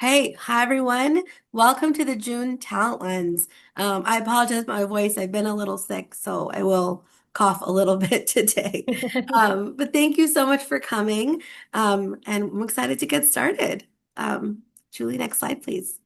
Hi everyone. Welcome to the June Talent Lens. I apologize for my voice. I've been a little sick, so I will cough a little bit today. But thank you so much for coming. And I'm excited to get started. Julie, next slide, please.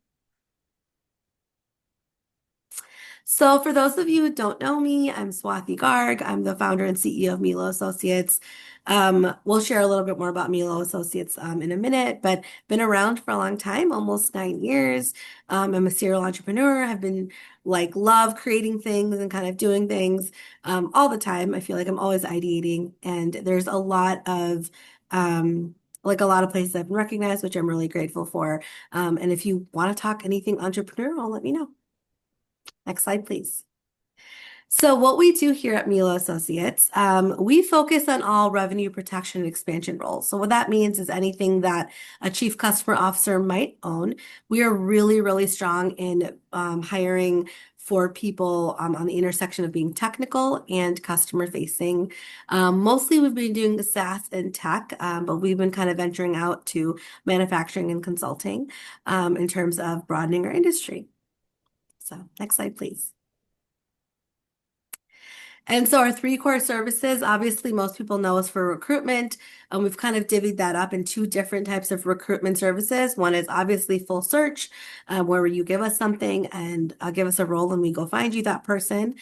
So, for those of you who don't know me, I'm Swathi Garg. I'm the founder and CEO of Milo Associates. We'll share a little bit more about Milo Associates in a minute, but been around for a long time, almost 9 years. I'm a serial entrepreneur. Have been love creating things and kind of doing things all the time. I feel like I'm always ideating, and there's a lot of a lot of places I've been recognized, which I'm really grateful for. And if you want to talk anything entrepreneurial, let me know. Next slide, please. So what we do here at Milo Associates, we focus on all revenue protection and expansion roles. So what that means is anything that a chief customer officer might own. We are really, really strong in hiring for people on the intersection of being technical and customer facing. Mostly we've been doing SaaS and tech, but we've been kind of venturing out to manufacturing and consulting in terms of broadening our industry. So next slide, please. And so our three core services, obviously most people know us for recruitment. We've kind of divvied that up in two different types of recruitment services. One is obviously full search, where you give us something and give us a role and we go find you that person.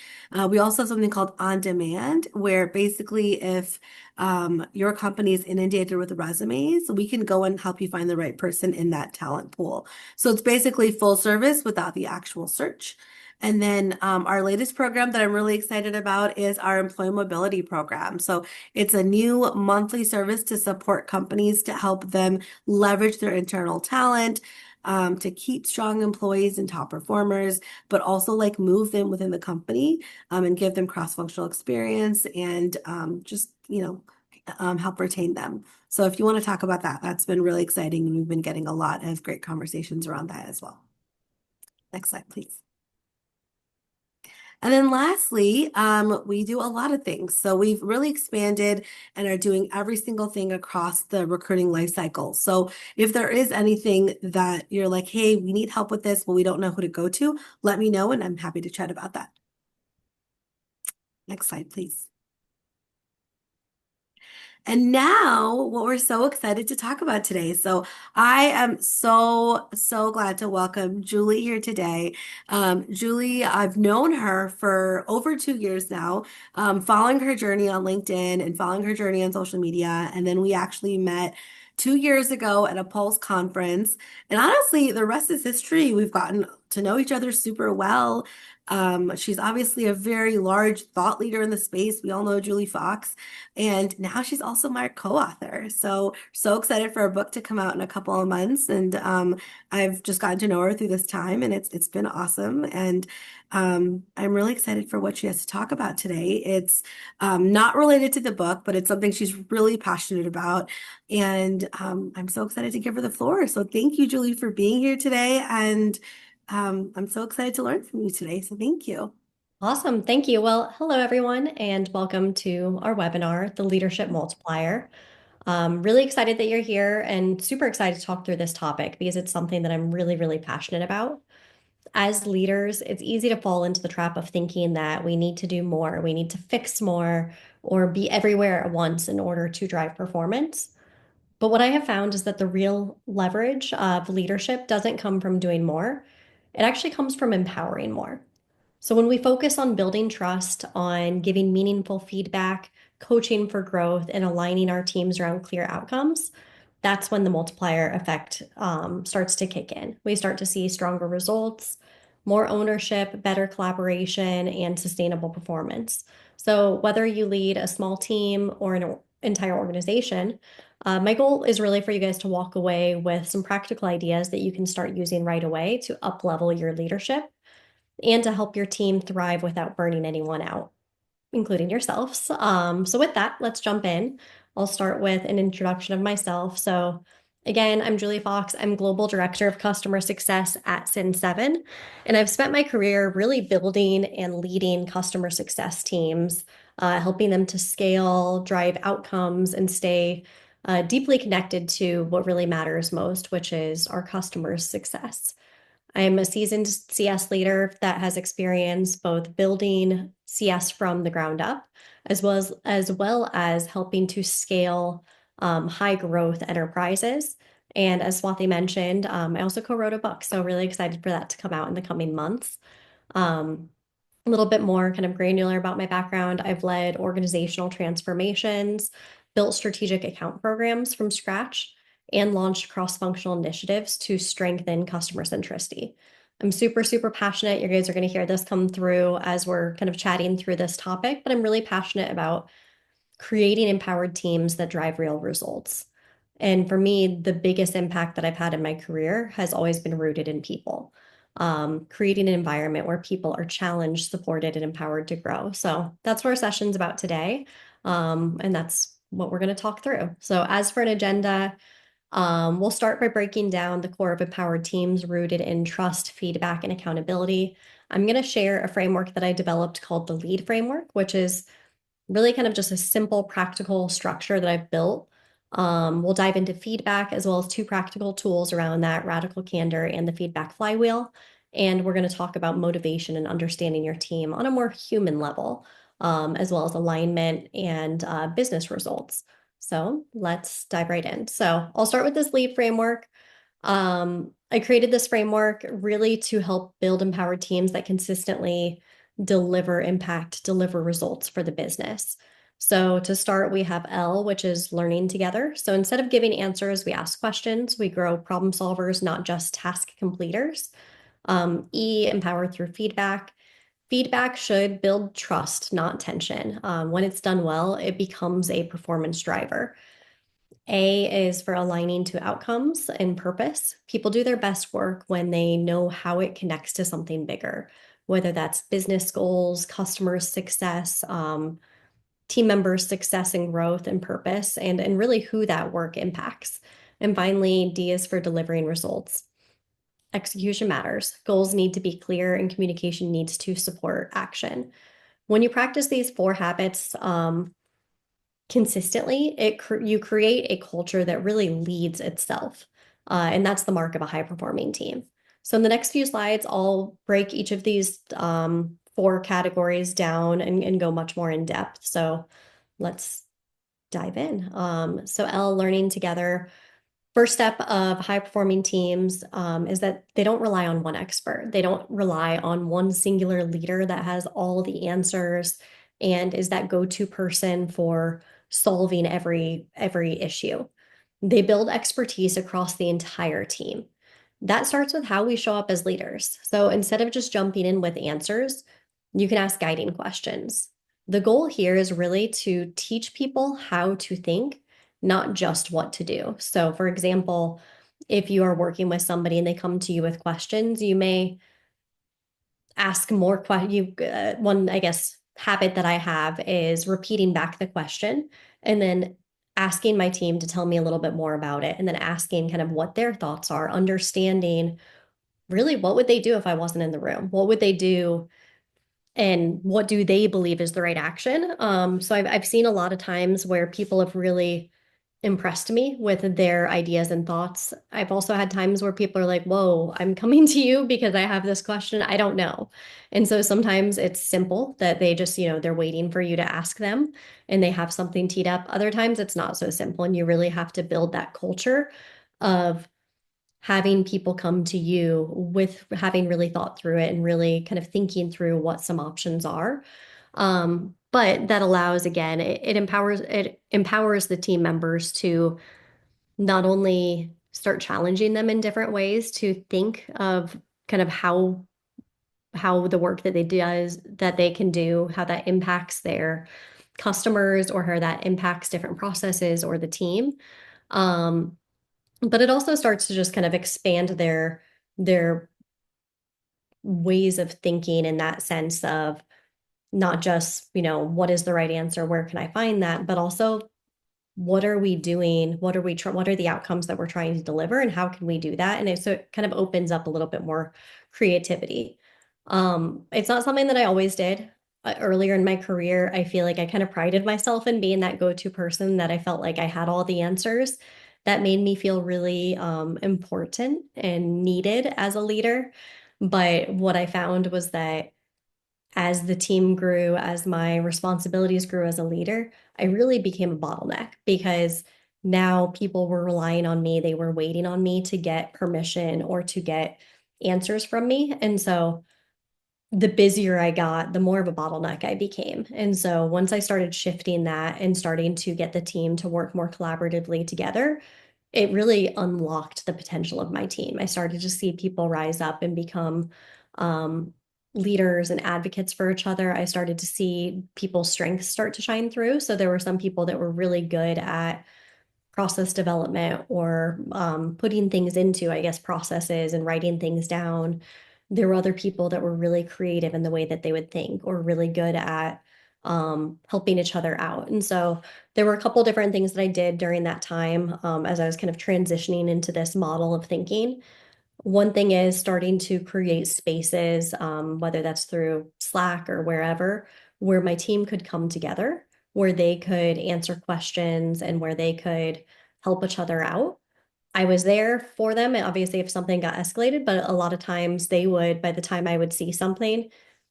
We also have something called on demand, where basically if your company is inundated with resumes, we can go and help you find the right person in that talent pool. So it's basically full service without the actual search. And then our latest program that I'm really excited about is our employee mobility program. So it's a new monthly service to support companies to help them leverage their internal talent, to keep strong employees and top performers, but also move them within the company and give them cross-functional experience and help retain them. So if you want to talk about that, that's been really exciting, and we've been getting a lot of great conversations around that as well. Next slide, please. And then lastly, we do a lot of things. So we've really expanded and are doing every single thing across the recruiting life cycle. So if there is anything that you're like, hey, we need help with this, but we don't know who to go to, let me know and I'm happy to chat about that. Next slide, please. And now, what we're so excited to talk about today. So, I am so, so glad to welcome Julie here today. Julie, I've known her for over 2 years now, following her journey on LinkedIn and following her journey on social media. And then we actually met 2 years ago at a Pulse conference. And honestly, the rest is history. We've gotten to know each other super well. She's obviously a very large thought leader in the space. We all know Julie Fox. And now she's also my co-author. So excited for her book to come out in a couple of months. And I've just gotten to know her through this time, and it's been awesome. And I'm really excited for what she has to talk about today. It's not related to the book, but it's something she's really passionate about. And I'm so excited to give her the floor. So thank you, Julie, for being here today. And I'm so excited to learn from you today. So thank you. Awesome. Thank you. Well, hello, everyone, and welcome to our webinar, The Leadership Multiplier. Really excited that you're here and super excited to talk through this topic because it's something that I'm really, really passionate about. As leaders, it's easy to fall into the trap of thinking that we need to do more, we need to fix more, or be everywhere at once in order to drive performance. But what I have found is that the real leverage of leadership doesn't come from doing more. It actually comes from empowering more. So when we focus on building trust, on giving meaningful feedback, coaching for growth, and aligning our teams around clear outcomes, that's when the multiplier effect starts to kick in. We start to see stronger results, more ownership, better collaboration, and sustainable performance. So whether you lead a small team or an entire organization, my goal is really for you guys to walk away with some practical ideas that you can start using right away to up-level your leadership and to help your team thrive without burning anyone out, including yourselves. So with that, let's jump in. I'll start with an introduction of myself. So again, I'm Julie Fox. I'm Global Director of Customer Success at Sin7, and I've spent my career really building and leading customer success teams, helping them to scale, drive outcomes, and stay deeply connected to what really matters most, which is our customers' success. I'm a seasoned CS leader that has experience both building CS from the ground up, as well as helping to scale high growth enterprises. And as Swathi mentioned, I also co-wrote a book, so really excited for that to come out in the coming months. Um, a little bit more kind of granular about my background. I've led organizational transformations, built strategic account programs from scratch, and launched cross-functional initiatives to strengthen customer centricity. I'm super, super passionate. You guys are going to hear this come through as we're kind of chatting through this topic, but I'm really passionate about creating empowered teams that drive real results. And for me, the biggest impact that I've had in my career has always been rooted in people, creating an environment where people are challenged, supported, and empowered to grow. So that's what our session's about today. And that's what we're going to talk through. So, as for an agenda, we'll start by breaking down the core of empowered teams rooted in trust, feedback, and accountability. I'm going to share a framework that I developed called the LEAD framework, which is really kind of just a simple, practical structure that I've built. We'll dive into feedback as well as two practical tools around that, radical candor and the feedback flywheel. And we're going to talk about motivation and understanding your team on a more human level, as well as alignment and business results. So let's dive right in. So I'll start with this LEAD framework. I created this framework really to help build empowered teams that consistently deliver impact, deliver results for the business. So to start, we have L, which is learning together. So instead of giving answers, we ask questions. We grow problem solvers, not just task completers. E, empower through feedback. Feedback should build trust, not tension. When it's done well, it becomes a performance driver. A is for aligning to outcomes and purpose. People do their best work when they know how it connects to something bigger, whether that's business goals, customer success, team members' success and growth and purpose, and really who that work impacts. And finally, D is for delivering results. Execution matters. Goals need to be clear and communication needs to support action. When you practice these four habits, consistently, you create a culture that really leads itself. And that's the mark of a high performing team. So in the next few slides, I'll break each of these four categories down and go much more in depth. So let's dive in. So L, learning together. First step of high performing teams is that they don't rely on one expert. They don't rely on one singular leader that has all the answers and is that go-to person for solving every issue. They build expertise across the entire team. That starts with how we show up as leaders. So instead of just jumping in with answers, you can ask guiding questions. The goal here is really to teach people how to think, not just what to do. So, for example, if you are working with somebody and they come to you with questions, you may ask more questions. One, I guess, habit that I have is repeating back the question and then asking my team to tell me a little bit more about it and then asking kind of what their thoughts are, understanding really what would they do if I wasn't in the room? What would they do and what do they believe is the right action? So I've seen a lot of times where people have really impressed me with their ideas and thoughts. I've also had times where people are like, whoa, I'm coming to you because I have this question. I don't know. And so sometimes it's simple that they just, they're waiting for you to ask them and they have something teed up. Other times it's not so simple. And you really have to build that culture of having people come to you with having really thought through it and really kind of thinking through what some options are. But that allows, again, it empowers the team members to not only start challenging them in different ways to think of kind of how the work that they can do, how that impacts their customers or how that impacts different processes or the team. Um, but it also starts to just kind of expand their ways of thinking in that sense of not just, what is the right answer, where can I find that, but also what are we doing? What are the outcomes that we're trying to deliver and how can we do that? And so it kind of opens up a little bit more creativity. It's not something that I always did. earlier in my career, I feel like I kind of prided myself in being that go-to person that I felt like I had all the answers. That made me feel really important and needed as a leader. But what I found was that as the team grew, as my responsibilities grew as a leader, I really became a bottleneck because now people were relying on me. They were waiting on me to get permission or to get answers from me. And so the busier I got, the more of a bottleneck I became. And so once I started shifting that and starting to get the team to work more collaboratively together, it really unlocked the potential of my team. I started to see people rise up and become um, leaders and advocates for each other. I started to see people's strengths start to shine through. So there were some people that were really good at process development or putting things into, I guess, processes and writing things down. There were other people that were really creative in the way that they would think or really good at helping each other out. And so there were a couple different things that I did during that time as I was kind of transitioning into this model of thinking. One thing is starting to create spaces, whether that's through Slack or wherever, where my team could come together, where they could answer questions and where they could help each other out. I was there for them. And obviously, if something got escalated, but a lot of times they would, by the time I would see something,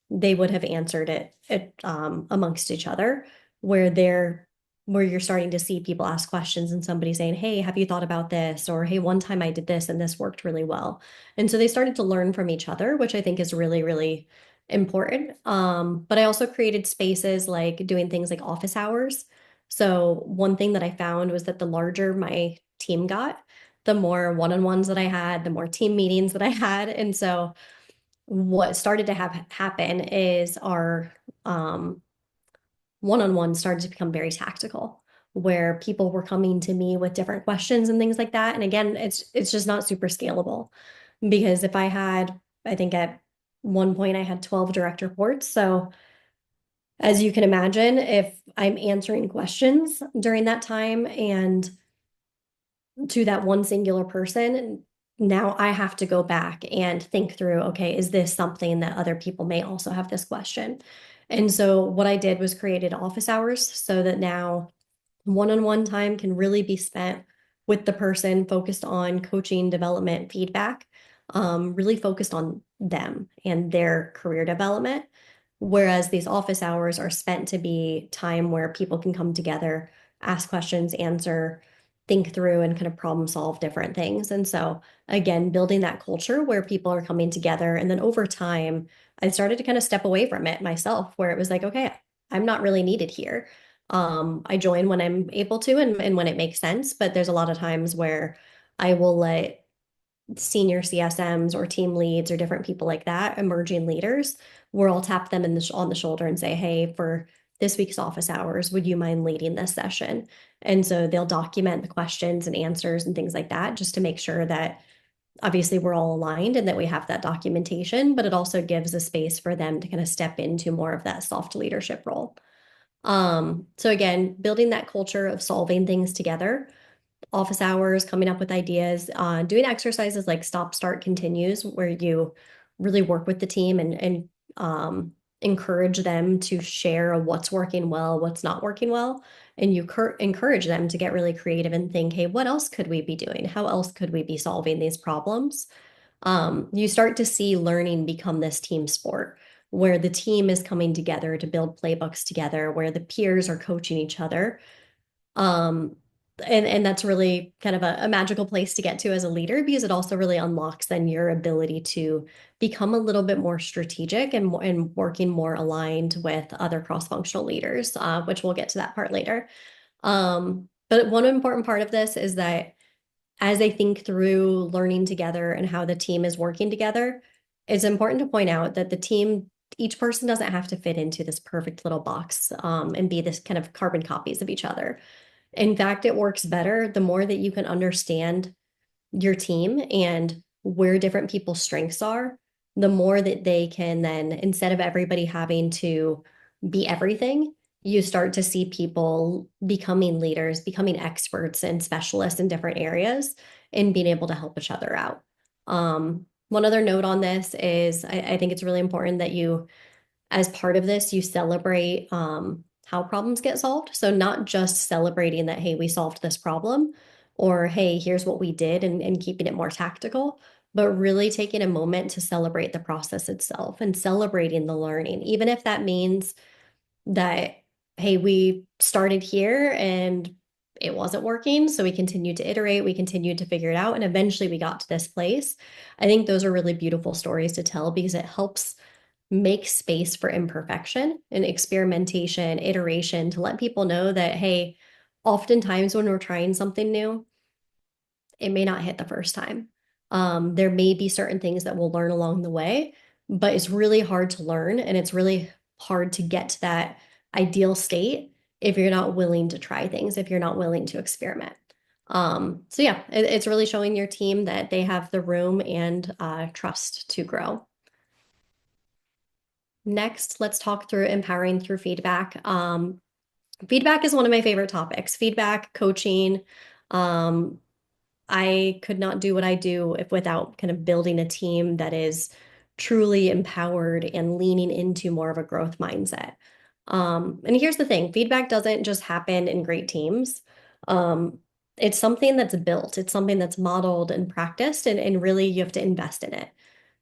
they would have answered it amongst each other, where where you're starting to see people ask questions and somebody saying, "Hey, have you thought about this?" Or, "Hey, one time I did this and this worked really well." And so they started to learn from each other, which I think is really, really important. But I also created spaces like doing things like office hours. So one thing that I found was that the larger my team got, the more one-on-ones that I had, the more team meetings that I had. And so what started to happen is our um, one-on-ones started to become very tactical, where people were coming to me with different questions and things like that. And again, it's just not super scalable because if I had, I think at one point I had 12 direct reports. So as you can imagine, if I'm answering questions during that time and to that one singular person, now I have to go back and think through, okay, is this something that other people may also have this question? And so what I did was created office hours so that now one-on-one time can really be spent with the person focused on coaching, development, feedback, really focused on them and their career development. Whereas these office hours are spent to be time where people can come together, ask questions, answer, think through, and kind of problem solve different things. And so, again, building that culture where people are coming together. And then over time, I started to kind of step away from it myself, where it was like, okay, I'm not really needed here. I join when I'm able to and when it makes sense, but there's a lot of times where I will let senior CSMs or team leads or different people like that, emerging leaders, where I'll tap them on the shoulder and say, "Hey, for this week's office hours, would you mind leading this session?" And so they'll document the questions and answers and things like that just to make sure that obviously we're all aligned and that we have that documentation, but it also gives a space for them to kind of step into more of that soft leadership role. So again, building that culture of solving things together, office hours, coming up with ideas, doing exercises like stop, start, continues, where you really work with the team and encourage them to share what's working well, what's not working well, and you encourage them to get really creative and think, hey, what else could we be doing? How else could we be solving these problems? You start to see learning become this team sport where the team is coming together to build playbooks together, where the peers are coaching each other. Um, and that's really kind of a magical place to get to as a leader because it also really unlocks then your ability to become a little bit more strategic and working more aligned with other cross-functional leaders, which we'll get to that part later. But one important part of this is that as they think through learning together and how the team is working together, it's important to point out that the team, each person doesn't have to fit into this perfect little box and be this kind of carbon copies of each other. In fact, it works better the more that you can understand your team and where different people's strengths are, the more that they can then, instead of everybody having to be everything, you start to see people becoming leaders, becoming experts and specialists in different areas and being able to help each other out. One other note on this is I think it's really important that you As part of this, you celebrate how problems get solved. So not just celebrating that, hey, we solved this problem, or hey, here's what we did, and keeping it more tactical, but really taking a moment to celebrate the process itself and celebrating the learning, even if that means that, hey, we started here and it wasn't working. So we continued to iterate, we continued to figure it out, and eventually we got to this place. I think those are really beautiful stories to tell because it helps make space for imperfection and experimentation, iteration to let people know that, hey, oftentimes when we're trying something new, it may not hit the first time. There may be certain things that we'll learn along the way, but it's really hard to learn and it's really hard to get to that ideal state if you're not willing to try things, if you're not willing to experiment. So yeah, it's really showing your team that they have the room and trust to grow. Next, let's talk through empowering through feedback. Feedback is one of my favorite topics. Feedback, coaching. Um, I could not do what I do if without kind of building a team that is truly empowered and leaning into more of a growth mindset. And here's the thing, feedback doesn't just happen in great teams. Um, it's something that's built, it's something that's modeled and practiced, and really you have to invest in it.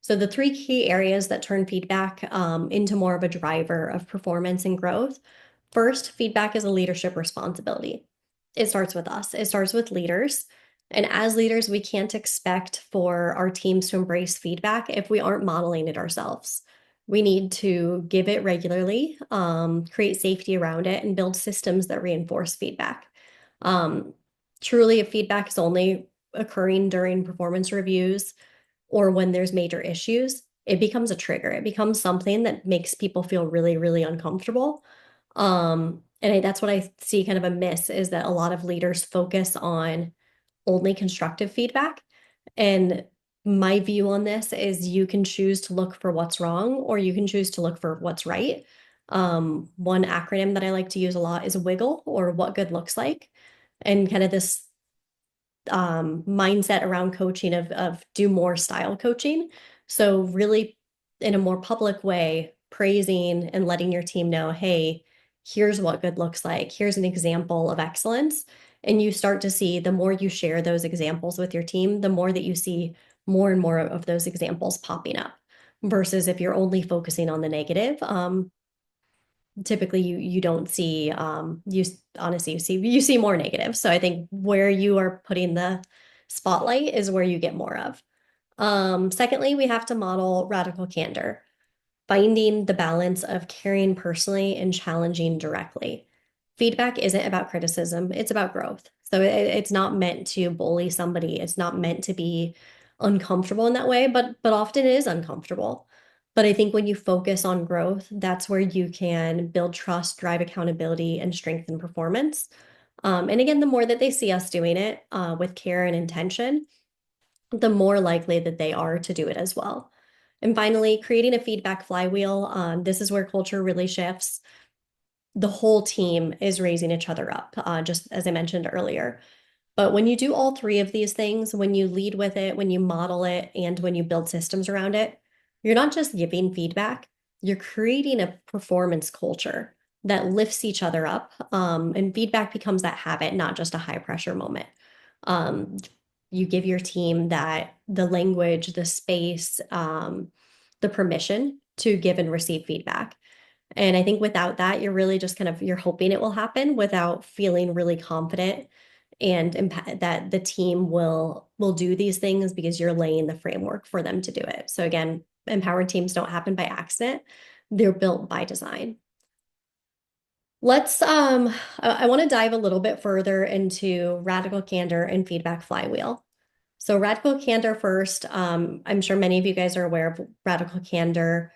So the three key areas that turn feedback into more of a driver of performance and growth. First, feedback is a leadership responsibility. It starts with us. It starts with leaders. And as leaders, we can't expect for our teams to embrace feedback if we aren't modeling it ourselves. We need to give it regularly, create safety around it, and build systems that reinforce feedback. Um, Truly, if feedback is only occurring during performance reviews or when there's major issues, it becomes a trigger. It becomes something that makes people feel really, really uncomfortable. That's what I see kind of a miss is that a lot of leaders focus on only constructive feedback. And my view on this is you can choose to look for what's wrong or you can choose to look for what's right. One acronym that I like to use a lot is WIGGLE or what good looks like. And kind of this mindset around coaching of do more style coaching. So really in a more public way, praising and letting your team know, hey, here's what good looks like. Here's an example of excellence. And you start to see the more you share those examples with your team, the more that you see more and more of those examples popping up. Versus if you're only focusing on the negative, typically you don't see honestly you see more negative. So I think where you are putting the spotlight is where you get more of. Secondly, we have to model radical candor, finding the balance of caring personally and challenging directly. Feedback isn't about criticism, it's about growth. So it's not meant to bully somebody, it's not meant to be uncomfortable in that way, but often it is uncomfortable. But I think when you focus on growth, that's where you can build trust, drive accountability, and strengthen performance. And again, the more that they see us doing it with care and intention, the more likely that they are to do it as well. And finally, creating a feedback flywheel. This is where culture really shifts. The whole team is raising each other up, just as I mentioned earlier. But when you do all three of these things, when you lead with it, when you model it, and when you build systems around it, you're not just giving feedback, you're creating a performance culture that lifts each other up. And feedback becomes that habit, not just a high pressure moment. Um, you give your team that the language, the space, the permission to give and receive feedback. And I think without that, you're really just kind of you're hoping it will happen without feeling really confident and that the team will do these things because you're laying the framework for them to do it. So again, empowered teams don't happen by accident. They're built by design. Let's I want to dive a little bit further into radical candor and feedback flywheel. So radical candor first. I'm sure many of you guys are aware of radical candor.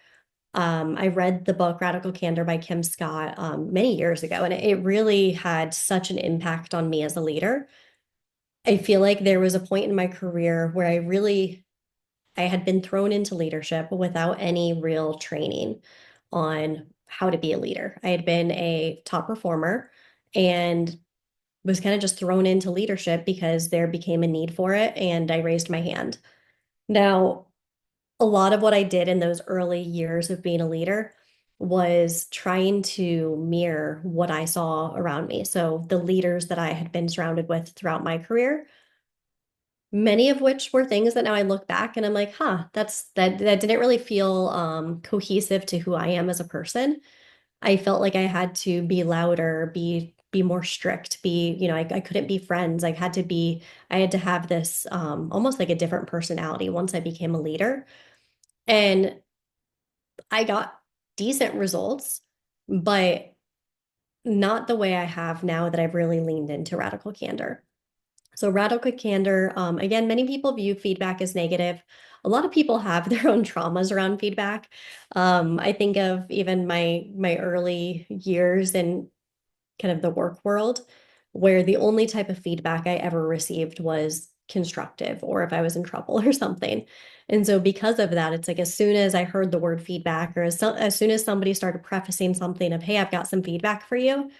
I read the book Radical Candor by Kim Scott many years ago, and it really had such an impact on me as a leader. I feel like there was a point in my career where I had been thrown into leadership without any real training on how to be a leader. I had been a top performer and was kind of just thrown into leadership because there became a need for it, and I raised my hand. Now, a lot of what I did in those early years of being a leader was trying to mirror what I saw around me. So the leaders that I had been surrounded with throughout my career, many of which were things that now I look back and I'm like, huh, that didn't really feel cohesive to who I am as a person. I felt like I had to be louder, be more strict, I couldn't be friends. I had to have this almost like a different personality once I became a leader. And I got decent results, but not the way I have now that I've really leaned into radical candor. So radical candor, again, many people view feedback as negative. A lot of people have their own traumas around feedback. I think of even my early years in kind of the work world, where the only type of feedback I ever received was constructive or if I was in trouble or something. And so because of that, it's like as soon as I heard the word feedback or as soon as somebody started prefacing something of, hey, I've got some feedback for you,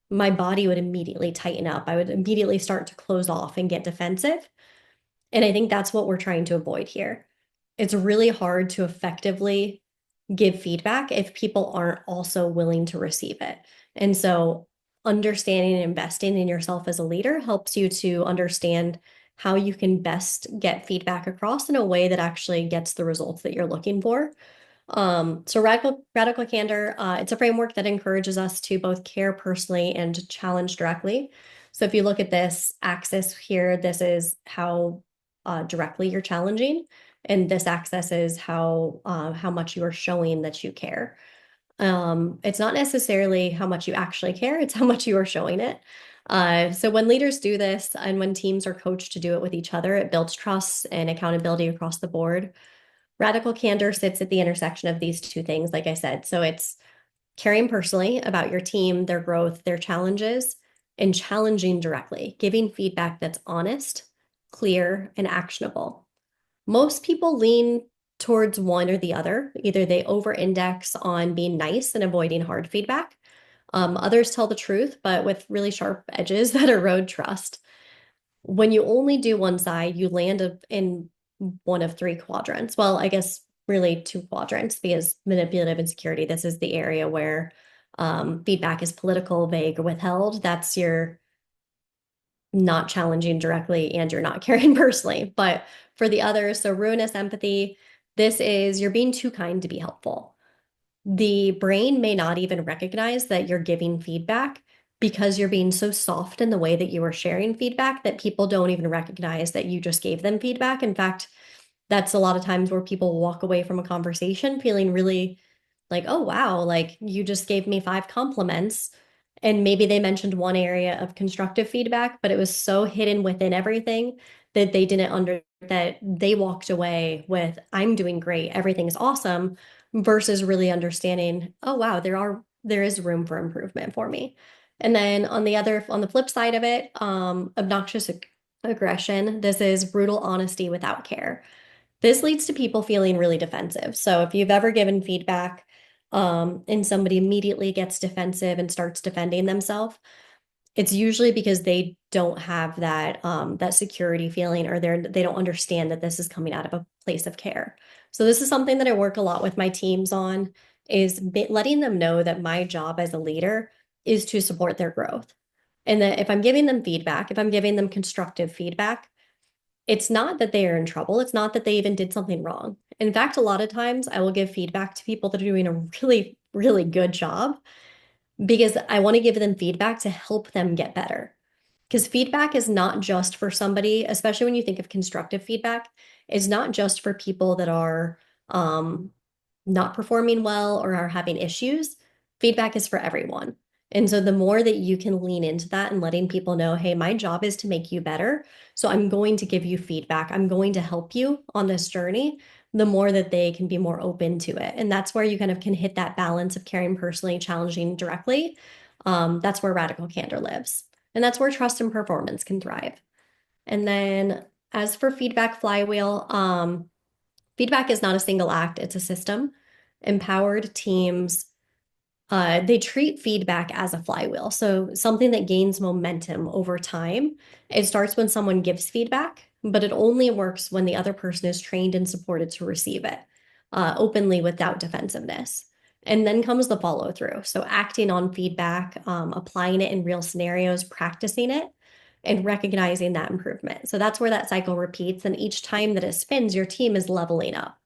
my body would immediately tighten up. I would immediately start to close off and get defensive. And I think that's what we're trying to avoid here. It's really hard to effectively give feedback if people aren't also willing to receive it. And so, understanding and investing in yourself as a leader helps you to understand how you can best get feedback across in a way that actually gets the results that you're looking for. So radical candor, it's a framework that encourages us to both care personally and challenge directly. So if you look at this axis here, this is how directly you're challenging, and this axis is how much you are showing that you care. It's not necessarily how much you actually care, it's how much you are showing it. So when leaders do this and when teams are coached to do it with each other, it builds trust and accountability across the board. Radical candor sits at the intersection of these two things, like I said. So it's caring personally about your team, their growth, their challenges, and challenging directly, giving feedback that's honest, clear, and actionable. Most people lean towards one or the other. Either they over-index on being nice and avoiding hard feedback. Others tell the truth, but with really sharp edges that erode trust. When you only do one side, you land in one of three quadrants. Well, I guess really two quadrants because manipulative insecurity, this is the area where feedback is political, vague, or withheld. That's your not challenging directly and you're not caring personally. But for the others, so ruinous empathy, this is you're being too kind to be helpful. The brain may not even recognize that you're giving feedback because you're being so soft in the way that you are sharing feedback that people don't even recognize that you just gave them feedback. In fact, that's a lot of times where people walk away from a conversation feeling really like, oh, wow, like you just gave me five compliments. And maybe they mentioned one area of constructive feedback, but it was so hidden within everything that they didn't under that they walked away with, I'm doing great, everything's awesome, versus really understanding, oh, wow, there is room for improvement for me. And then on the flip side of it, obnoxious aggression, this is brutal honesty without care. This leads to people feeling really defensive. So if you've ever given feedback, and somebody immediately gets defensive and starts defending themselves, it's usually because they don't have that security feeling or they don't understand that this is coming out of a place of care. So this is something that I work a lot with my teams on is letting them know that my job as a leader is to support their growth. And that if I'm giving them feedback, if I'm giving them constructive feedback, it's not that they are in trouble. It's not that they even did something wrong. In fact, a lot of times I will give feedback to people that are doing a really, really good job because I want to give them feedback to help them get better. Because feedback is not just for somebody, especially when you think of constructive feedback, it's not just for people that are not performing well or are having issues. Feedback is for everyone. And so the more that you can lean into that and letting people know, hey, my job is to make you better. So I'm going to give you feedback. I'm going to help you on this journey, the more that they can be more open to it. And that's where you kind of can hit that balance of caring personally, challenging directly. That's where radical candor lives. And that's where trust and performance can thrive. And then as for feedback flywheel, feedback is not a single act, it's a system. Empowered teams, they treat feedback as a flywheel. So something that gains momentum over time. It starts when someone gives feedback, but it only works when the other person is trained and supported to receive it openly without defensiveness. And then comes the follow through. So acting on feedback, applying it in real scenarios, practicing it, and recognizing that improvement. So that's where that cycle repeats. And each time that it spins, your team is leveling up.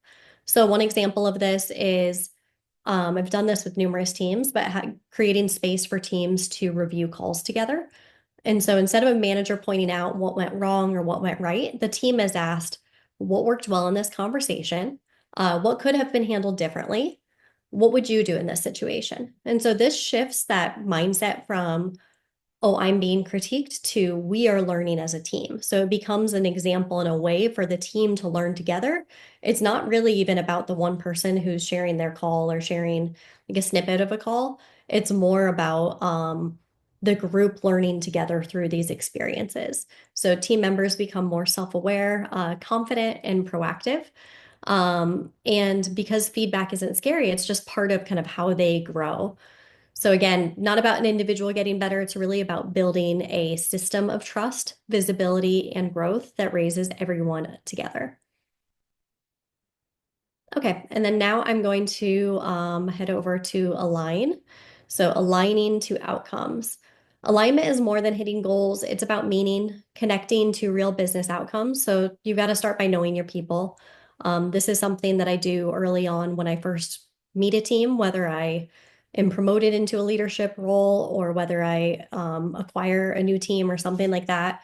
So one example of this is I've done this with numerous teams, but creating space for teams to review calls together. And so instead of a manager pointing out what went wrong or what went right, the team is asked what worked well in this conversation, what could have been handled differently, what would you do in this situation? And so this shifts that mindset from, oh, I'm being critiqued to we are learning as a team. So it becomes an example and a way for the team to learn together. It's not really even about the one person who's sharing their call or sharing like a snippet of a call. It's more about the group learning together through these experiences. So team members become more self-aware, confident, and proactive. And because feedback isn't scary, it's just part of kind of how they grow. So again, not about an individual getting better. It's really about building a system of trust, visibility, and growth that raises everyone together. Okay, and then now I'm going to head over to align. So aligning to outcomes. Alignment is more than hitting goals. It's about meaning, connecting to real business outcomes. So you've got to start by knowing your people. This is something that I do early on when I first meet a team, whether I am promoted into a leadership role or whether I acquire a new team or something like that.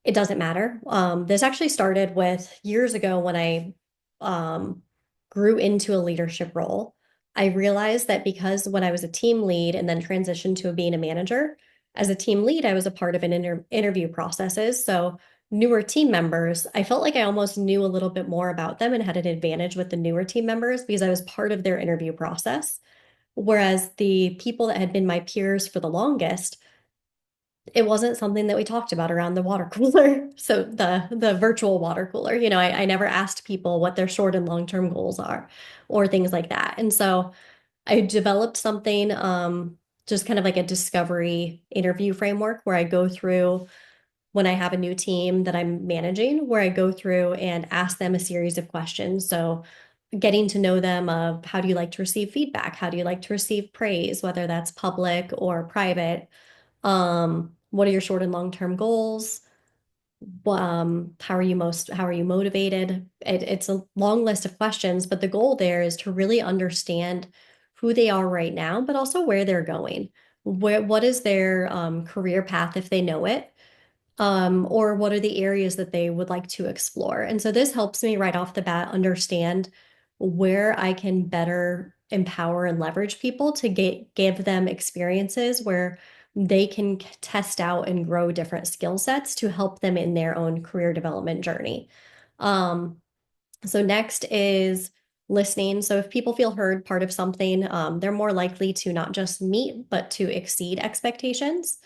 It doesn't matter. This actually started with years ago when I um, grew into a leadership role. I realized that because when I was a team lead and then transitioned to being a manager, as a team lead, I was a part of an interview processes. So newer team members, I felt like I almost knew a little bit more about them and had an advantage with the newer team members because I was part of their interview process. Whereas the people that had been my peers for the longest, it wasn't something that we talked about around the water cooler. So the virtual water cooler, I never asked people what their short and long-term goals are or things like that. And so I developed something just kind of like a discovery interview framework where I go through when I have a new team that I'm managing, where I go through and ask them a series of questions. So getting to know them of how do you like to receive feedback? How do you like to receive praise, whether that's public or private? What are your short and long-term goals? How are you motivated? It's a long list of questions, but the goal there is to really understand who they are right now, but also where they're going. What is their career path if they know it? Or what are the areas that they would like to explore? And so this helps me right off the bat understand where I can better empower and leverage people to give them experiences where they can test out and grow different skill sets to help them in their own career development journey. Um, so next is listening. So if people feel heard part of something, they're more likely to not just meet, but to exceed expectations.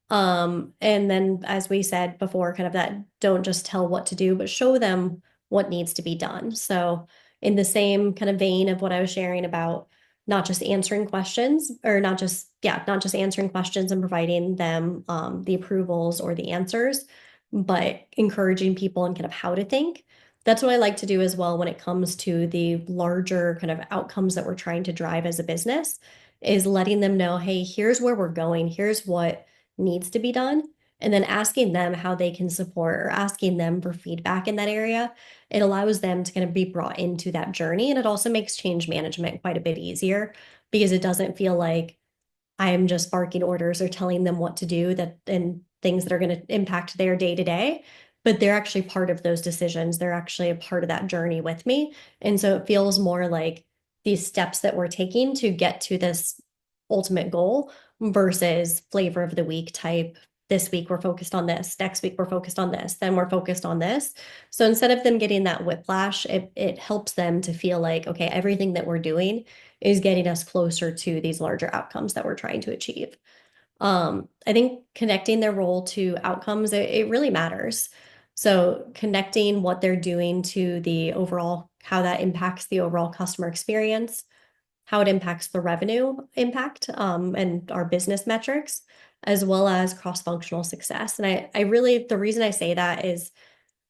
And then, as we said before, kind of that don't just tell what to do, but show them what needs to be done. So, in the same kind of vein of what I was sharing about not just answering questions or not just answering questions and providing them the approvals or the answers, but encouraging people and kind of how to think. That's what I like to do as well when it comes to the larger kind of outcomes that we're trying to drive as a business, is letting them know, hey, here's where we're going, here's what needs to be done, and then asking them how they can support or asking them for feedback in that area. It allows them to kind of be brought into that journey. And it also makes change management quite a bit easier because it doesn't feel like I am just barking orders or telling them what to do that and things that are going to impact their day to day. But they're actually part of those decisions. They're actually a part of that journey with me. And so it feels more like these steps that we're taking to get to this ultimate goal versus flavor of the week type. This week we're focused on this. Next week we're focused on this. Then we're focused on this. So instead of them getting that whiplash, it helps them to feel like, okay, everything that we're doing is getting us closer to these larger outcomes that we're trying to achieve. I think connecting their role to outcomes, it really matters. So connecting what they're doing to the overall, how that impacts the overall customer experience, how it impacts the revenue impact, and our business metrics, as well as cross-functional success. And I really, the reason I say that is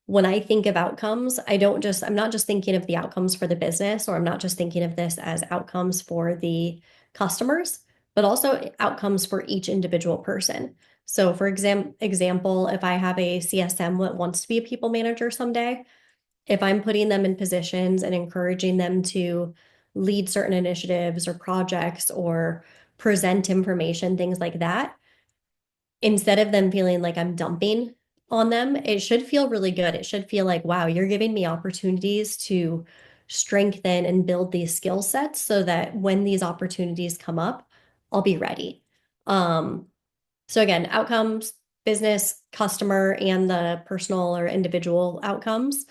when I think of outcomes, I'm not just thinking of the outcomes for the business, or I'm not just thinking of this as outcomes for the customers, but also outcomes for each individual person. So for example, if I have a CSM that wants to be a people manager someday, if I'm putting them in positions and encouraging them to lead certain initiatives or projects or present information, things like that, instead of them feeling like I'm dumping on them, it should feel really good. It should feel like, wow, you're giving me opportunities to strengthen and build these skill sets so that when these opportunities come up, I'll be ready. Um, so again, outcomes, business, customer, and the personal or individual outcomes,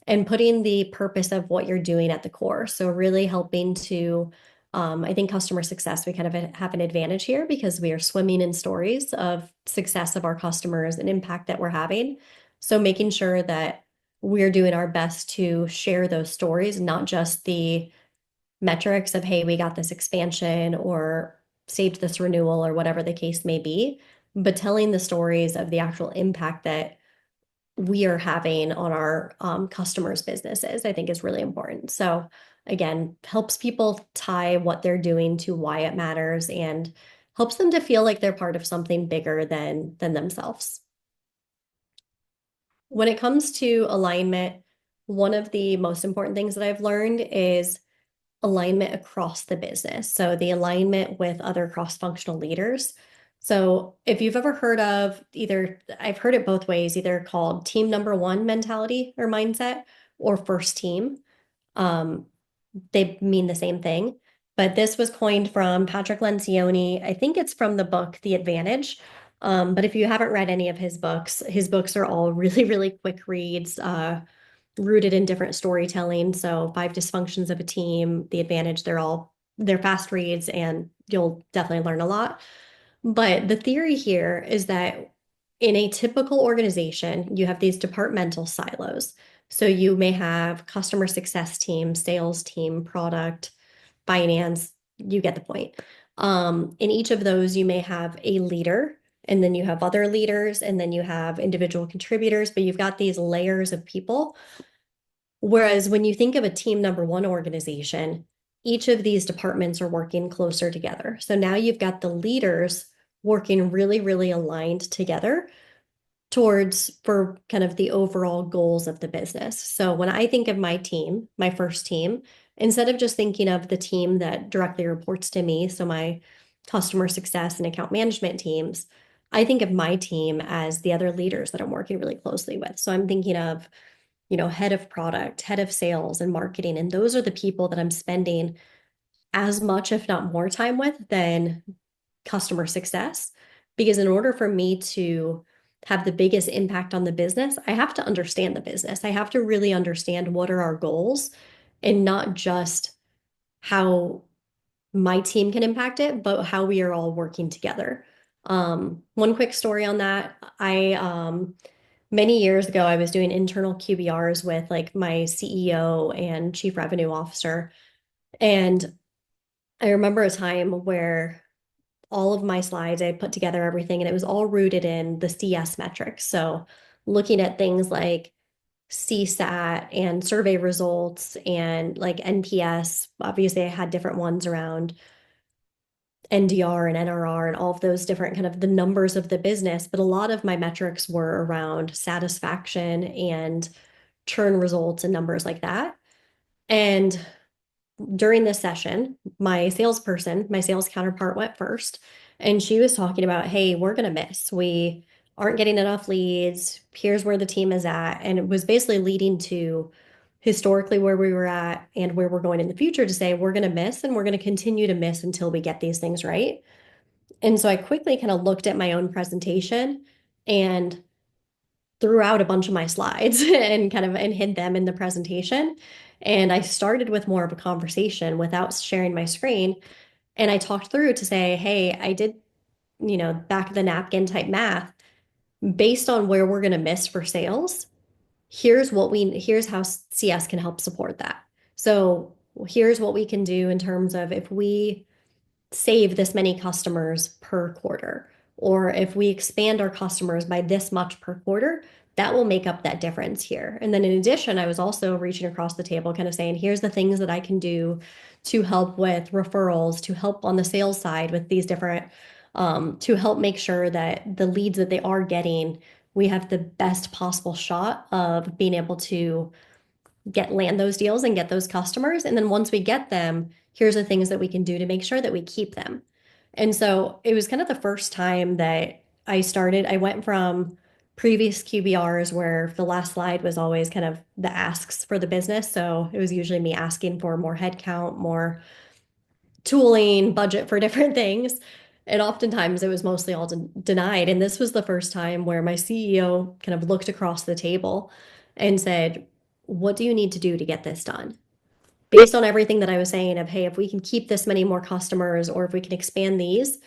and putting the purpose of what you're doing at the core. So really helping to, I think customer success, we kind of have an advantage here because we are swimming in stories of success of our customers and impact that we're having. So making sure that we're doing our best to share those stories, not just the metrics of, hey, we got this expansion or saved this renewal or whatever the case may be, but telling the stories of the actual impact that we are having on our customers' businesses, I think is really important. So again, helps people tie what they're doing to why it matters and helps them to feel like they're part of something bigger than themselves. When it comes to alignment, one of the most important things that I've learned is alignment across the business. So the alignment with other cross-functional leaders. So if you've ever heard of either, I've heard it both ways, either called team number one mentality or mindset or first team. Um, they mean the same thing. But this was coined from Patrick Lencioni. I think it's from the book The Advantage. But if you haven't read any of his books are all really, really quick reads. Rooted in different storytelling. So Five Dysfunctions of a Team, The Advantage, they're fast reads and you'll definitely learn a lot. But the theory here is that in a typical organization, you have these departmental silos. So you may have customer success team, sales team, product, finance, you get the point. In each of those, you may have a leader, and then you have other leaders, and then you have individual contributors, but you've got these layers of people. Whereas when you think of a team number one organization, each of these departments are working closer together. So now you've got the leaders working really, really aligned together towards for kind of the overall goals of the business. So when I think of my team, my first team, instead of just thinking of the team that directly reports to me, so my customer success and account management teams, I think of my team as the other leaders that I'm working really closely with. So I'm thinking of head of product, head of sales and marketing. And those are the people that I'm spending as much, if not more time with than customer success. Because in order for me to have the biggest impact on the business, I have to understand the business. I have to really understand what are our goals and not just how my team can impact it, but how we are all working together. One quick story on that. Many years ago, I was doing internal QBRs with like my CEO and chief revenue officer. And I remember a time where all of my slides, I had put together everything and it was all rooted in the CS metrics. So looking at things like CSAT and survey results and like NPS. Obviously, I had different ones around NDR and NRR and all of those different kind of the numbers of the business, but a lot of my metrics were around satisfaction and churn results and numbers like that. And during this session, my salesperson, my sales counterpart went first, and she was talking about, hey, we're going to miss. We aren't getting enough leads. Here's where the team is at. And it was basically leading to historically where we were at and where we're going in the future to say, we're going to miss and we're going to continue to miss until we get these things right. And so I quickly kind of looked at my own presentation and threw out a bunch of my slides and kind of and hid them in the presentation. And I started with more of a conversation without sharing my screen. And I talked through to say, hey, I did, back of the napkin type math based on where we're going to miss for sales. Here's how CS can help support that. So here's what we can do in terms of if we save this many customers per quarter, or if we expand our customers by this much per quarter, that will make up that difference here. And then in addition, I was also reaching across the table, kind of saying, here's the things that I can do to help with referrals, to help on the sales side with these different, to help make sure that the leads that they are getting, we have the best possible shot of being able to land those deals and get those customers. And then once we get them, here's the things that we can do to make sure that we keep them. And so it was kind of the first time that I went from previous QBRs where the last slide was always kind of the asks for the business. So it was usually me asking for more headcount, more tooling, budget for different things. And oftentimes it was mostly all denied. And this was the first time where my CEO kind of looked across the table and said, what do you need to do to get this done? Based on everything that I was saying of, hey, if we can keep this many more customers or if we can expand these,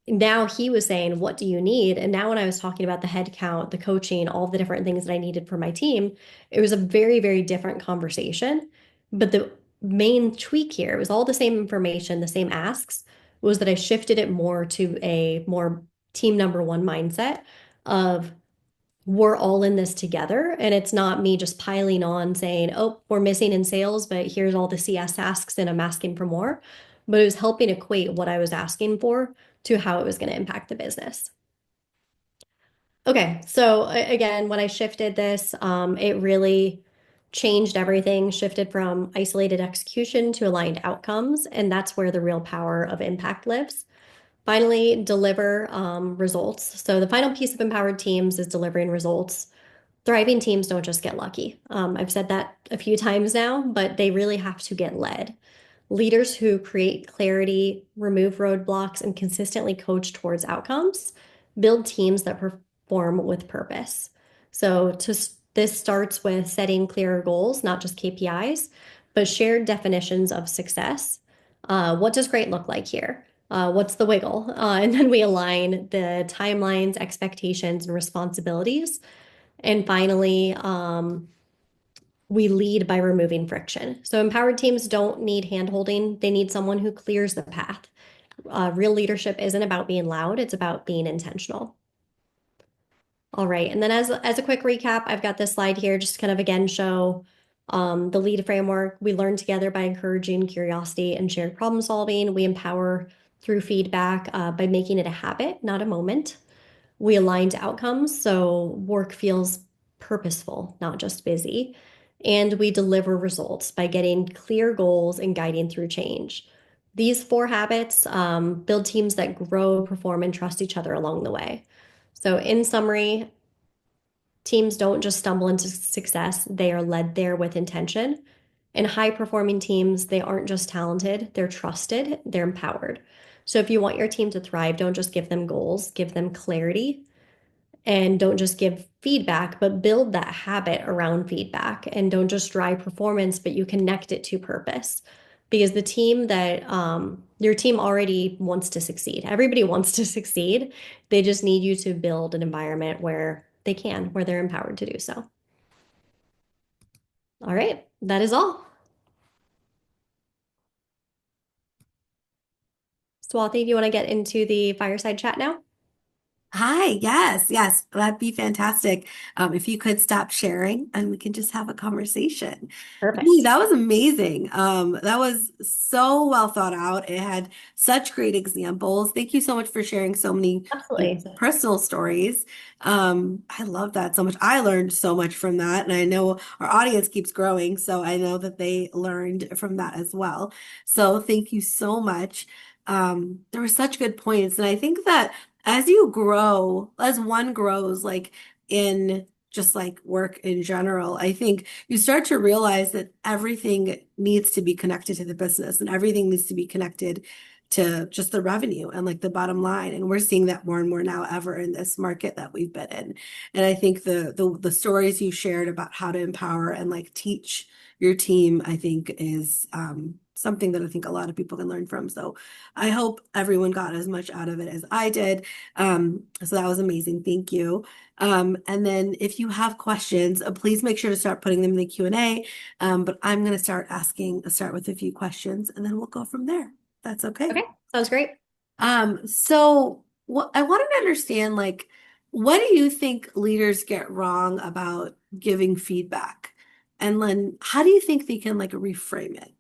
now he was saying, what do you need? And now when I was talking about the head count, the coaching, all the different things that I needed for my team, it was a very, very different conversation. But the main tweak here was all the same information, the same asks, was that I shifted it more to a more team number one mindset of we're all in this together. And it's not me just piling on saying, oh, we're missing in sales, but here's all the CS asks and I'm asking for more. But it was helping equate what I was asking for to how it was going to impact the business. Okay, so again, when I shifted this, it really changed everything, shifted from isolated execution to aligned outcomes. And that's where the real power of impact lives. Finally, deliver results. So the final piece of empowered teams is delivering results. Thriving teams don't just get lucky. I've said that a few times now, but they really have to get led. Leaders who create clarity, remove roadblocks, and consistently coach towards outcomes build teams that perform with purpose. So this starts with setting clearer goals, not just KPIs, but shared definitions of success. What does great look like here? What's the wiggle? And then we align the timelines, expectations, and responsibilities. And finally, we lead by removing friction. So empowered teams don't need handholding. They need someone who clears the path. Real leadership isn't about being loud, it's about being intentional. All right. And then as a quick recap, I've got this slide here just to kind of again show the lead framework. We learn together by encouraging curiosity and shared problem solving. We empower through feedback by making it a habit, not a moment. We align to outcomes, so work feels purposeful, not just busy. And we deliver results by getting clear goals and guiding through change. These four habits build teams that grow, perform, and trust each other along the way. So, in summary, teams don't just stumble into success, they are led there with intention. And high performing teams, they aren't just talented, they're trusted, they're empowered. So, if you want your team to thrive, don't just give them goals, give them clarity and don't just give feedback, but build that habit around feedback and don't just drive performance, but you connect it to purpose. Because the team that your team already wants to succeed. Everybody wants to succeed. They just need you to build an environment where they can, where they're empowered to do so. All right, that is all. Swathi, do you want to get into the fireside chat now? Hi, yes, yes, that'd be fantastic. If you could stop sharing and we can just have a conversation. Ooh, Perfect. that was amazing. That was so well thought out. It had such great examples. Thank you so much for sharing so many Absolutely. personal stories. I love that so much. I learned so much from that, and I know our audience keeps growing, so I know that they learned from that as well. So thank you so much. There were such good points, and I think that as you grow, as one grows, like in just like work in general, I think you start to realize that everything needs to be connected to the business and everything needs to be connected to just the revenue and like the bottom line. And we're seeing that more and more now ever in this market that we've been in. And I think the stories you shared about how to empower and like teach your team, I think is something that I think a lot of people can learn from. So I hope everyone got as much out of it as I did. So that was amazing. Thank you. And then if you have questions, please make sure to start putting them in the Q&A. But I'm going to start with a few questions and then we'll go from there. That's okay. Okay, sounds great. So what I wanted to understand, like, What do you think leaders get wrong about giving feedback? And then how do you think they can like reframe it?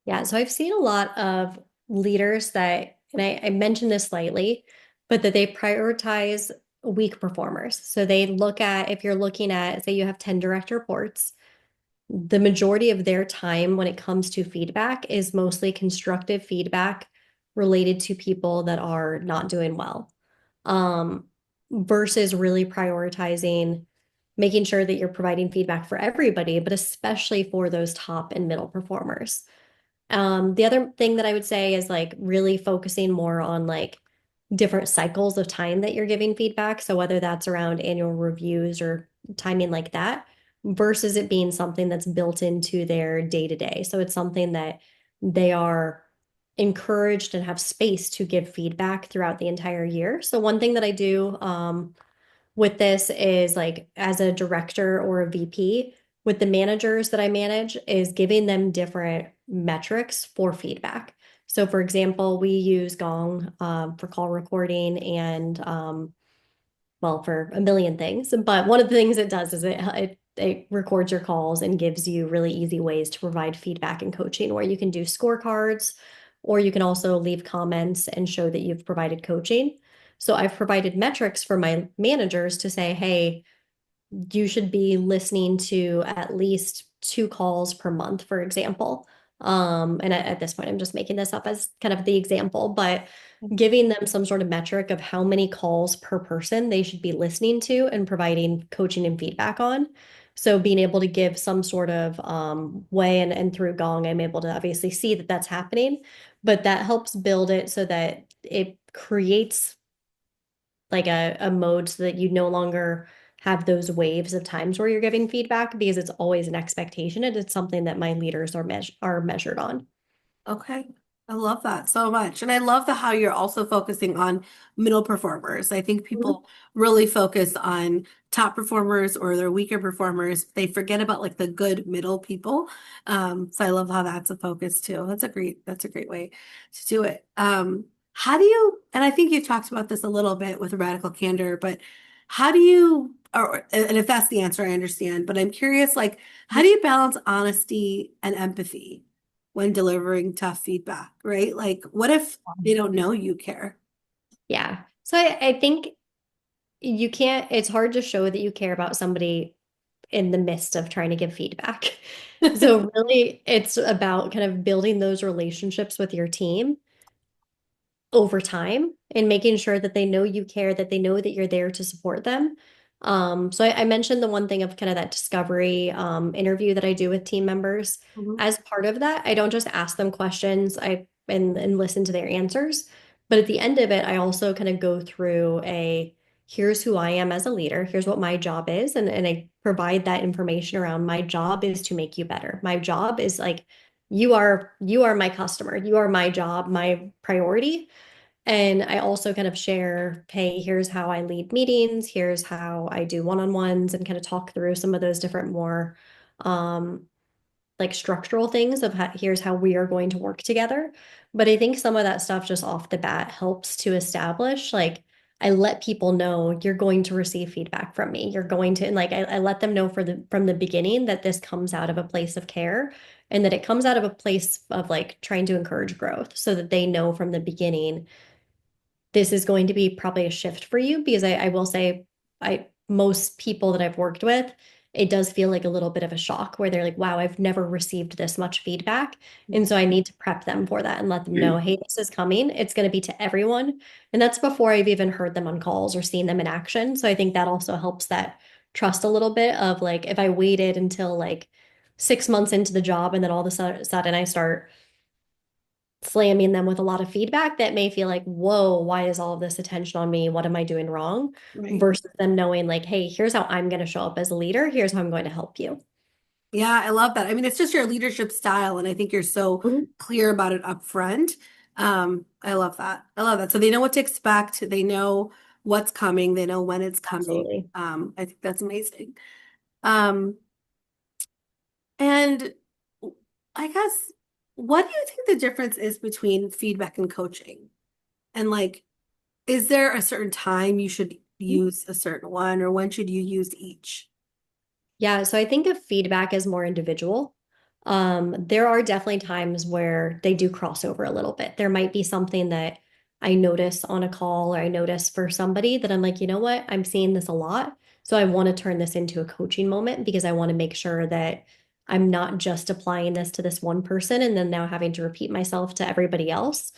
Yeah, so I've seen a lot of leaders that, and I mentioned this slightly, but that they prioritize weak performers. So they look at, if you're looking at, say you have 10 direct reports, the majority of their time when it comes to feedback is mostly constructive feedback related to people that are not doing well, um, versus really prioritizing making sure that you're providing feedback for everybody, but especially for those top and middle performers. The other thing that I would say is like really focusing more on like different cycles of time that you're giving feedback. So whether that's around annual reviews or timing like that, versus it being something that's built into their day to day. So it's something that they are encouraged and have space to give feedback throughout the entire year. So one thing that I do, with this is like as a director or a VP with the managers that I manage is giving them different metrics for feedback. So for example, we use Gong for call recording and well, for a million things. But one of the things it does is it records your calls and gives you really easy ways to provide feedback and coaching where you can do scorecards or you can also leave comments and show that you've provided coaching. So I've provided metrics for my managers to say, hey, you should be listening to at least 2 calls per month, for example. And at this point, I'm just making this up as kind of the example, but giving them some sort of metric of how many calls per person they should be listening to and providing coaching and feedback on. So being able to give some sort of way and through Gong, I'm able to obviously see that that's happening, but that helps build it so that it creates like a mode so that you no longer have those waves of times where you're giving feedback because it's always an expectation and it's something that my leaders are measured on. Okay. I love that so much. And I love the how you're also focusing on middle performers. I think Mhm. people really focus on top performers or their weaker performers. They forget about like the good middle people. So I love how that's a focus too. That's a great way to do it. How do you, and I think you've talked about this a little bit with radical candor, but how do you, or, and if that's the answer, I understand, but I'm curious, like, how do you balance honesty and empathy when delivering tough feedback, right? Like, what if they don't know you care? Yeah. So I think you can't, it's hard to show that you care about somebody in the midst of trying to give feedback. So really it's about kind of building those relationships with your team over time and making sure that they know you care, that they know that you're there to support them. So I mentioned the one thing of kind of that discovery interview that I do with team members. Mhm. As part of that, I don't just ask them questions, and listen to their answers, but at the end of it, I also kind of go through a here's who I am as a leader, here's what my job is, and I provide that information around my job is to make you better. My job is like you are my customer, you are my job, my priority. And I also kind of share, hey, here's how I lead meetings, here's how I do one-on-ones, and kind of talk through some of those different more um, like structural things of how, here's how we are going to work together. But I think some of that stuff just off the bat helps to establish like I let people know you're going to receive feedback from me. You're going to, and like I let them know from the beginning that this comes out of a place of care and that it comes out of a place of like trying to encourage growth so that they know from the beginning this is going to be probably a shift for you because I will say I most people that I've worked with, it does feel like a little bit of a shock where they're like, wow, I've never received this much feedback. And so I need to prep them for that and let them know, hey, this is coming. It's going to be to everyone. And that's before I've even heard them on calls or seen them in action. So I think that also helps that trust a little bit of like if I waited until like 6 months into the job and then all of a sudden I start slamming them with a lot of feedback that may feel like, whoa, why is all of this attention on me? What am I doing wrong? Right. Versus them knowing, like, hey, here's how I'm going to show up as a leader. Here's how I'm going to help you. Yeah, I love that. I mean, it's just your leadership style, and I think you're so Mhm. clear about it up front. I love that. I love that. So they know what to expect. They know what's coming. They know when it's coming. Absolutely. I think that's amazing. Um, and I guess, what do you think the difference is between feedback and coaching? And like, is there a certain time you should use a certain one, or when should you use each? Yeah, so I think if feedback is more individual, there are definitely times where they do cross over a little bit. There might be something that I notice on a call or I notice for somebody that I'm like, you know what, I'm seeing this a lot. So I want to turn this into a coaching moment because I want to make sure that I'm not just applying this to this one person and then now having to repeat myself to everybody else.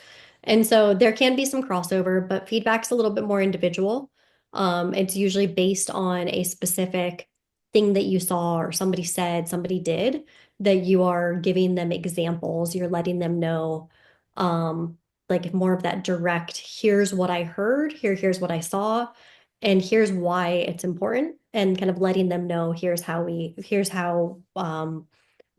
And so there can be some crossover, but feedback's a little bit more individual. It's usually based on a specific thing that you saw or somebody said, somebody did, that you are giving them examples, you're letting them know, um, like more of that direct, here's what I heard, here's what I saw, and here's why it's important, and kind of letting them know here's how we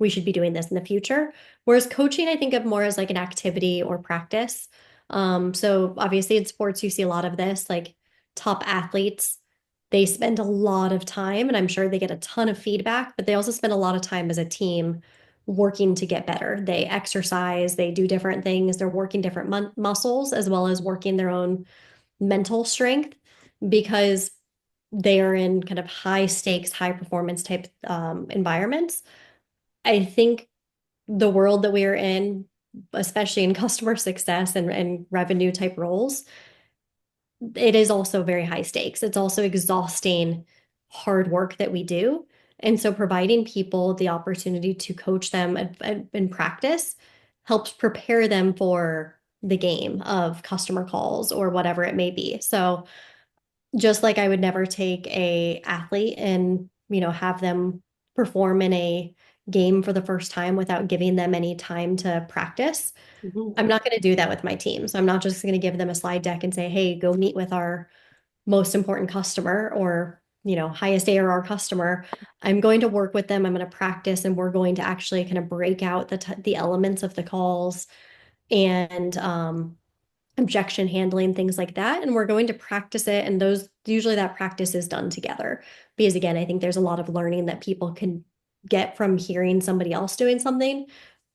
should be doing this in the future. Whereas coaching, I think of more as like an activity or practice. So obviously in sports, you see a lot of this, like top athletes they spend a lot of time, and I'm sure they get a ton of feedback, but they also spend a lot of time as a team working to get better. They exercise, they do different things, they're working different muscles as well as working their own mental strength because they are in kind of high stakes, high performance type environments. I think the world that we are in, especially in customer success and revenue type roles, it is also very high stakes. It's also exhausting, hard work that we do. And so providing people the opportunity to coach them and practice helps prepare them for the game of customer calls or whatever it may be. So just like I would never take a athlete and, have them perform in a game for the first time without giving them any time to practice. Mhm. I'm not going to do that with my team. So I'm not just going to give them a slide deck and say, hey, go meet with our most important customer or highest ARR customer. I'm going to work with them. I'm going to practice, and we're going to actually kind of break out the elements of the calls and objection handling, things like that. And we're going to practice it. And those usually that practice is done together because again, I think there's a lot of learning that people can get from hearing somebody else doing something.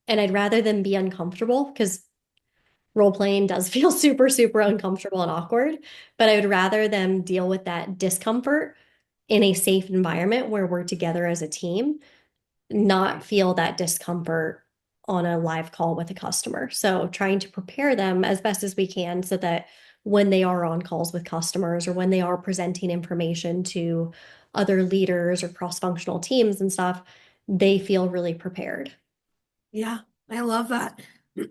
And I'd rather them be uncomfortable because role playing does feel super, super uncomfortable and awkward, but I would rather them deal with that discomfort in a safe environment where we're together as a team, not feel that discomfort on a live call with a customer. So trying to prepare them as best as we can so that when they are on calls with customers or when they are presenting information to other leaders or cross-functional teams and stuff, they feel really prepared. Yeah, I love that.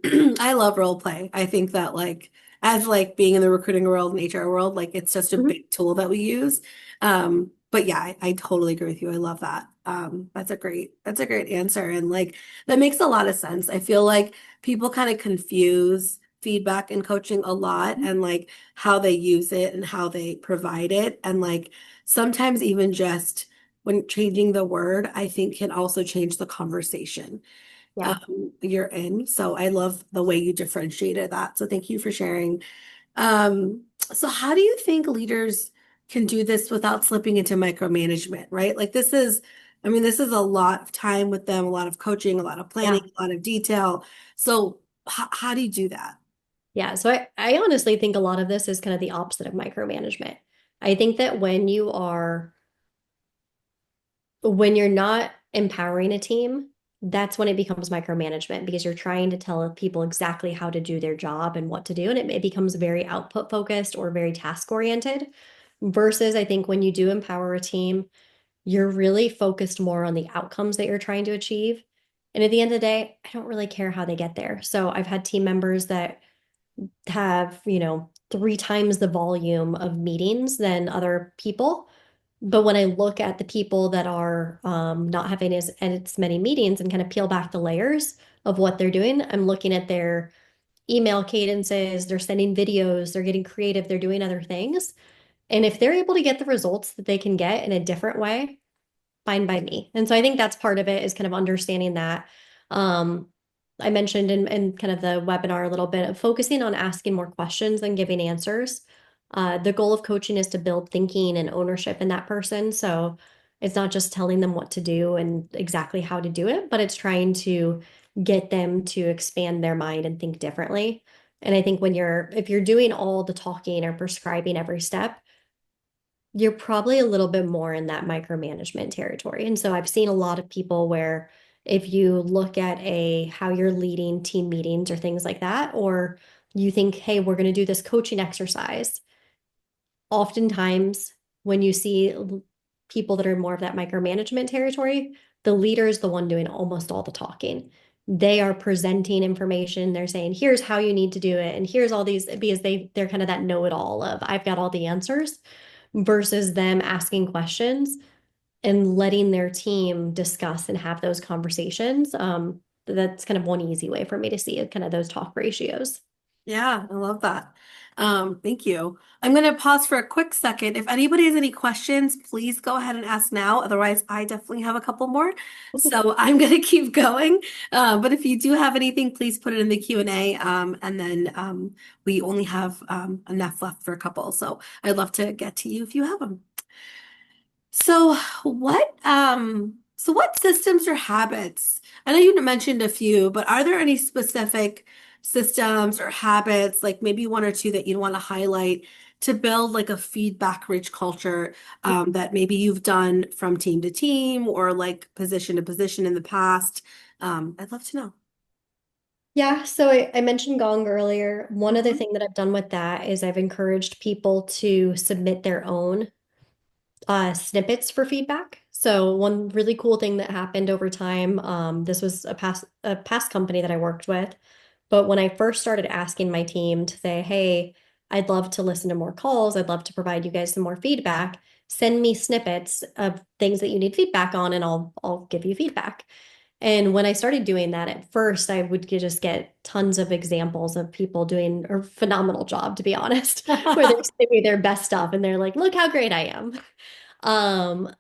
I love role play. I think that like as like being in the recruiting world and HR world, like it's just a Mhm. big tool that we use. But yeah, I totally agree with you. I love that. That's a great answer. And like that makes a lot of sense. I feel like people kind of confuse feedback and coaching a lot and like how they use it and how they provide it. And like sometimes even just when changing the word, I think can also change the conversation Yeah. you're in. So I love the way you differentiated that. So thank you for sharing. So how do you think leaders can do this without slipping into micromanagement, right? Like this is, I mean, this is a lot of time with them, a lot of coaching, a lot of planning, Yeah. a lot of detail. So how do you do that? Yeah, so I honestly think a lot of this is kind of the opposite of micromanagement. I think that when you're not empowering a team, that's when it becomes micromanagement because you're trying to tell people exactly how to do their job and what to do. And it becomes very output focused or very task oriented. Versus, I think when you do empower a team, you're really focused more on the outcomes that you're trying to achieve. And at the end of the day, I don't really care how they get there. So I've had team members that have, 3 times the volume of meetings than other people. But when I look at the people that are not having as many meetings and kind of peel back the layers of what they're doing, I'm looking at their email cadences, they're sending videos, they're getting creative, they're doing other things. And if they're able to get the results that they can get in a different way, fine by me. And so I think that's part of it is kind of understanding that. Um, I mentioned in kind of the webinar a little bit of focusing on asking more questions than giving answers. The goal of coaching is to build thinking and ownership in that person. So it's not just telling them what to do and exactly how to do it, but it's trying to get them to expand their mind and think differently. And I think if you're doing all the talking or prescribing every step, you're probably a little bit more in that micromanagement territory. And so I've seen a lot of people where if you look at a how you're leading team meetings or things like that, or you think, hey, we're going to do this coaching exercise, oftentimes when you see people that are more of that micromanagement territory, the leader is the one doing almost all the talking. They are presenting information. They're saying, here's how you need to do it. And here's all these, because they're kind of that know-it-all of I've got all the answers versus them asking questions and letting their team discuss and have those conversations. That's kind of one easy way for me to see it, kind of those talk ratios. Yeah, I love that. Thank you. I'm going to pause for a quick second. If anybody has any questions, please go ahead and ask now. Otherwise, I definitely have a couple more. So I'm going to keep going. But if you do have anything, please put it in the Q&A. And then we only have enough left for a couple. So I'd love to get to you if you have them. So what systems or habits? I know you mentioned a few, but are there any specific systems or habits, like maybe one or two that you'd want to highlight to build like a feedback rich culture that maybe you've done from team to team or like position to position in the past? I'd love to know. Yeah, so I mentioned Gong earlier. One other Mhm. thing that I've done with that is I've encouraged people to submit their own snippets for feedback. So one really cool thing that happened over time, this was a past company that I worked with, but when I first started asking my team to say, "Hey, I'd love to listen to more calls. I'd love to provide you guys some more feedback. Send me snippets of things that you need feedback on, and I'll give you feedback." And when I started doing that, at first, I would just get tons of examples of people doing a phenomenal job, to be honest, where they're sending me their best stuff and they're like, "Look how great I am." Um,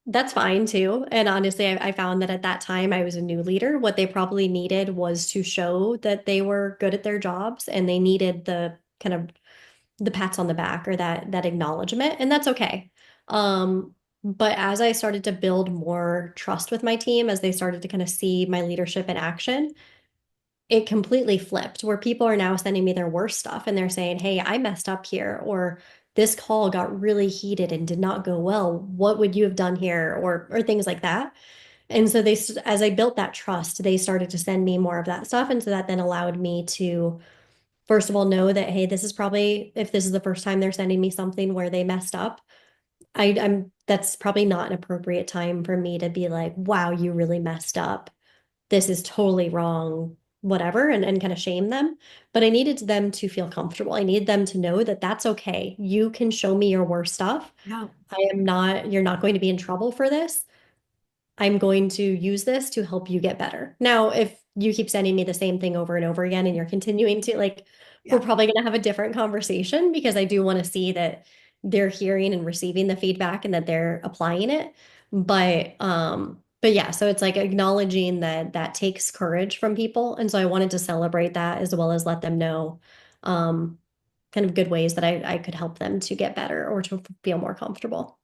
that's fine too. And honestly, I found that at that time I was a new leader. What they probably needed was to show that they were good at their jobs and they needed the kind of the pats on the back or that acknowledgement, and that's okay. But as I started to build more trust with my team, as they started to kind of see my leadership in action, it completely flipped where people are now sending me their worst stuff and they're saying, "Hey, I messed up here," or "This call got really heated and did not go well. What would you have done here?" or things like that. And so as I built that trust, they started to send me more of that stuff. And so that then allowed me to, first of all, know that, hey, this is probably, if this is the first time they're sending me something where they messed up, I'm that's probably not an appropriate time for me to be like, "Wow, you really messed up. This is totally wrong," whatever, and kind of shame them. But I needed them to feel comfortable. I need them to know that that's okay. You can show me your worst stuff. Yeah. You're not going to be in trouble for this. I'm going to use this to help you get better. Now, if you keep sending me the same thing over and over again and you're continuing to like, we're Yeah. probably going to have a different conversation because I do want to see that they're hearing and receiving the feedback and that they're applying it. But yeah, so it's like acknowledging that that takes courage from people. And so I wanted to celebrate that as well as let them know um, kind of good ways that I could help them to get better or to feel more comfortable.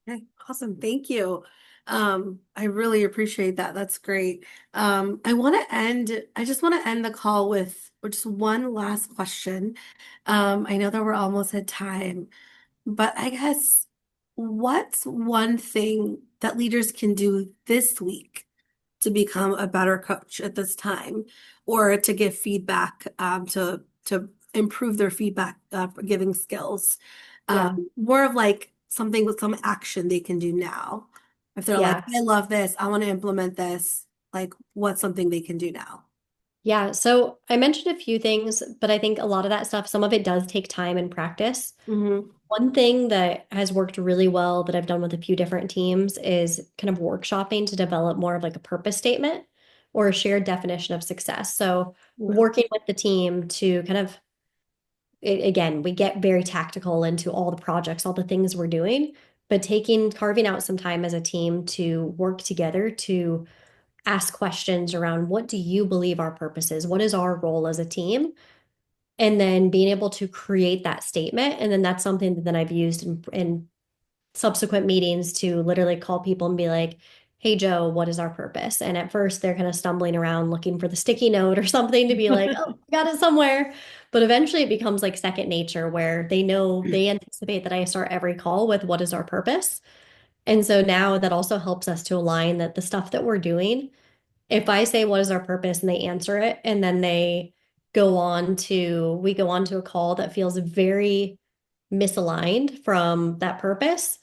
Okay, awesome. Thank you. I really appreciate that. That's great. I just want to end the call with just one last question. I know that we're almost at time, but I guess what's one thing that leaders can do this week to become a better coach at this time or to give feedback to improve their feedback giving skills, Yeah. more of like something with some action they can do now. If they're like, Yeah. I love this, I want to implement this, like what's something they can do now? Yeah, so I mentioned a few things, but I think a lot of that stuff, some of it does take time and practice. Hmm. One thing that has worked really well that I've done with a few different teams is kind of workshopping to develop more of like a purpose statement or a shared definition of success. So working with the team to kind of, again, we get very tactical into all the projects, all the things we're doing, but carving out some time as a team to work together to ask questions around what do you believe our purpose is? What is our role as a team? And then being able to create that statement. And then that's something that then I've used in subsequent meetings to literally call people and be like, hey, Joe, what is our purpose? And at first, they're kind of stumbling around looking for the sticky note or something to be like, oh, I got it somewhere. But eventually, it becomes like second nature where they know they anticipate that I start every call with what is our purpose. And so now that also helps us to align that the stuff that we're doing, if I say what is our purpose and they answer it, and then we go on to a call that feels very misaligned from that purpose,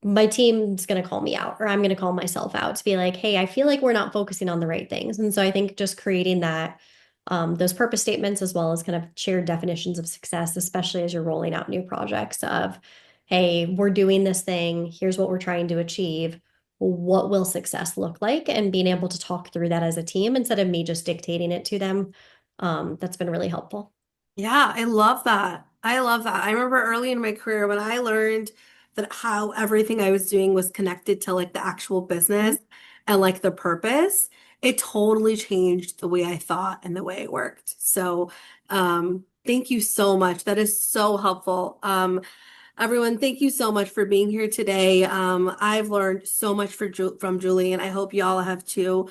my team's going to call me out or I'm going to call myself out to be like, hey, I feel like we're not focusing on the right things. And so I think just creating those purpose statements as well as kind of shared definitions of success, especially as you're rolling out new projects of, hey, we're doing this thing. Here's what we're trying to achieve. What will success look like? And being able to talk through that as a team instead of me just dictating it to them. That's been really helpful. Yeah, I love that. I love that. I remember early in my career when I learned that how everything I was doing was connected to like the actual business and like the purpose, it totally changed the way I thought and the way it worked. So, thank you so much. That is so helpful. Everyone, thank you so much for being here today. I've learned so much from Julie, and I hope y'all have too.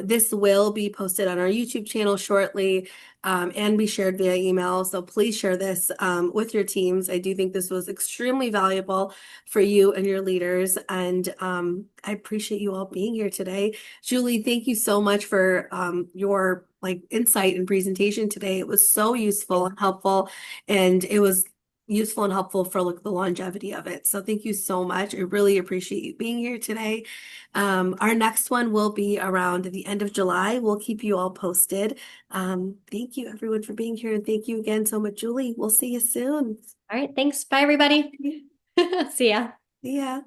This will be posted on our YouTube channel shortly, and be shared via email. So please share this with your teams. I do think this was extremely valuable for you and your leaders, and I appreciate you all being here today. Julie, thank you so much for your like insight and presentation today. It was so useful and helpful, and it was useful and helpful for like the longevity of it. So thank you so much. I really appreciate you being here today. Our next one will be around the end of July. We'll keep you all posted. Thank you everyone for being here and thank you again so much, Julie. We'll see you soon. All right. Thanks. Bye, everybody. See ya. See ya.